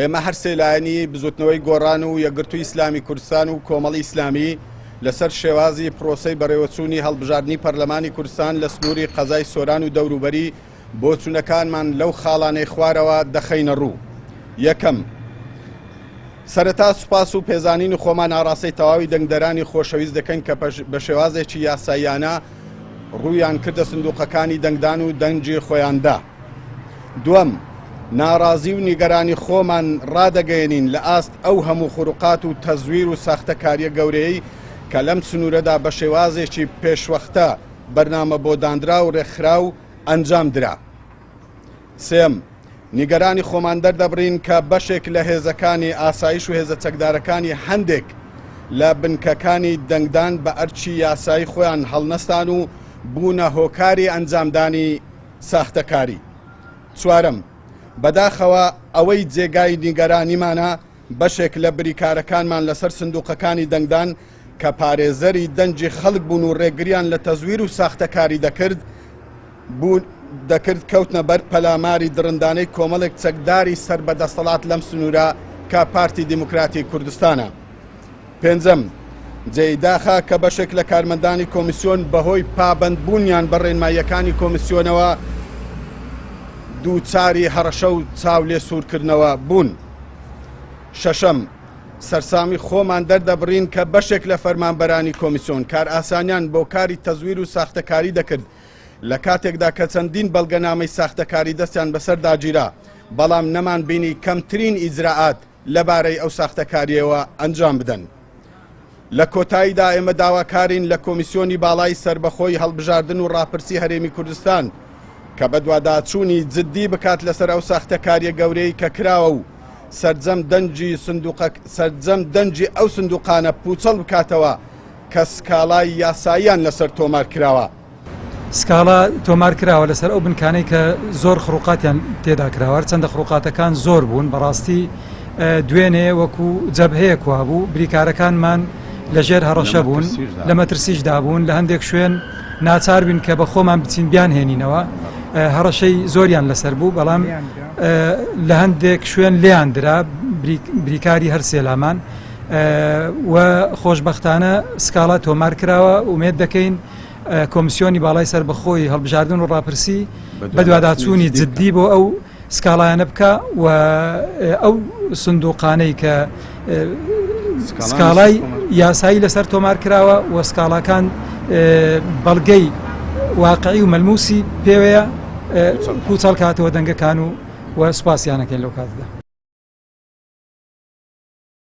ئێمە هەر سێلایەنی بزوتنەوەی گۆڕان و یەکگرتووی ئیسلامی کوردستان و کۆمەڵی ئیسلامی لەسەر شێوازی پرۆسەی بەڕێوەچوونی هەڵبژاردننی پەرلەمانی کوردستان لە سنووری قەزای سۆران و دەوروبەری بۆ چوونەکانمان لەو خاڵانەی خوارەوە دەخەینە ڕوو. یەکەم، سەرەتا سوپاس و پێزانین و خۆمان ئاڕاستەی تەواوی دەنگدەرانی خۆشەویست دەکەین کە بە شێوازێکی یاساییانە ڕوویان کردە سندوقەکانی دەنگدان و دەنجی خۆیاندا. دووەم، ناڕازی و نیگەرانی خۆمان ڕادەگەیەنین لە ئاست ئەو هەموو خوروقات و تەزویر و ساختەکاریە گەورەی کە لەم سنوورەدا بە شێوازێکی پێشوەختە بەرنامە بۆ دانرا و ڕێکخرا و ئەنجام درا. سێم، نیگەرانی خۆمان دەردەبڕین کە بەشێک لە هێزەکانی ئاسایش و هێزە چەکدارەکانی هەندێک لە بنکەکانی دەنگدان بە ئەرچی یاسایی خۆیان هەڵنەستان و بوونە هۆکاری ئەنجامدانی ساختەکاری. چوارەم، بەداخەوە ئەوەی جێگای نیگەرانیمانە بەشێک لە بریکارەکانمان لەسەر سندوقەکانی دەنگدان کە پارێزەری دەنجی خەڵک بوون و ڕێگریان لە تەزویر و ساختەکاری دەکرد کەوتنە بەر پەلاماری درندانەی کۆمەڵێک چەکداری سەر بەدەسەڵات لەم سنوورە کە پارتی دیموکراتی کوردستانە. پێنجەم، جێیداخە کە بەشێک لە کارمەندانی کۆمیسیۆن بەهۆی پابەندبوونیان بە ڕێنماییەکانی کۆمیسیۆنەوە دووچاری هەڕەشە و چاولێ سوورکردنەوە بوون. شەشەم، سەرسامی خۆمان دەردەبڕین کە بەشێک لە فەرمانبەرانی کۆمیسیۆن کار ئاسانیان بۆ کاری تەزویر و ساختەکاری دەکرد لە کاتێکدا کە چەندین بەڵگەنامەی ساختەکاری دەستیان بەسەر داگیرا، بەڵام نەمان بینی کەمترین ئیجراعات لەبارەی ئەو ساختەکاریەوە ئەنجام بدەن. لە کۆتاییدا ئێمە داواکارین لە کۆمیسیۆنی باڵای سربەخۆی هەڵبژاردن و ڕاپرسی هەرێمی کوردستان کە بە دوواداچوونی جددی بکات لەسەر ئەو ساختەکاریە گەورەی کە کراوە و سەرجەم دەنجی ئەو سندوقانە پوچەڵ بکاتەوە کە سکاڵای یاساییان لەسەر تۆمار کراوە. سکاڵا تۆمار کراوە لەسەر ئەو بنکانەی کە زۆر خڕوقاتیان تێدا کراوە، چەندە خڕوقاتەکان زۆر بوون، بەڕاستی دوێنێ وەکو جەبهەیە کوا بوو، بریکارەکانمان لەژێر هەڕەشە بوون، لە مەترسیشدا بوون، لە هەندێک شوێن ناچار بین کە بە خۆمان بچین بیان هێنینەوە، هەڕەشەی زۆریان لەسەر بوو، بەڵام لە هەندێک شوێن لێیان درا بریکاری هەر سێلامان و خۆشبەختانە سکاڵا تۆمار کراوە. ومێد دەکەین کۆمیسیۆنی باڵای سربەخۆی هەڵبژاردن و ڕاپرسی بە دوواداچوونی جددی بۆ ئەو سکاڵایانە بکە و ئەو سندوقانەی کە سکاڵای یاسایی لەسەر تۆمار کراوە و سکاڵاکان بەڵگەی واقعی و مەلموسی پێوەیە پوچەڵ کاتەوە دەنگەکان و سوپاسیانەکەین لەو کاتدا.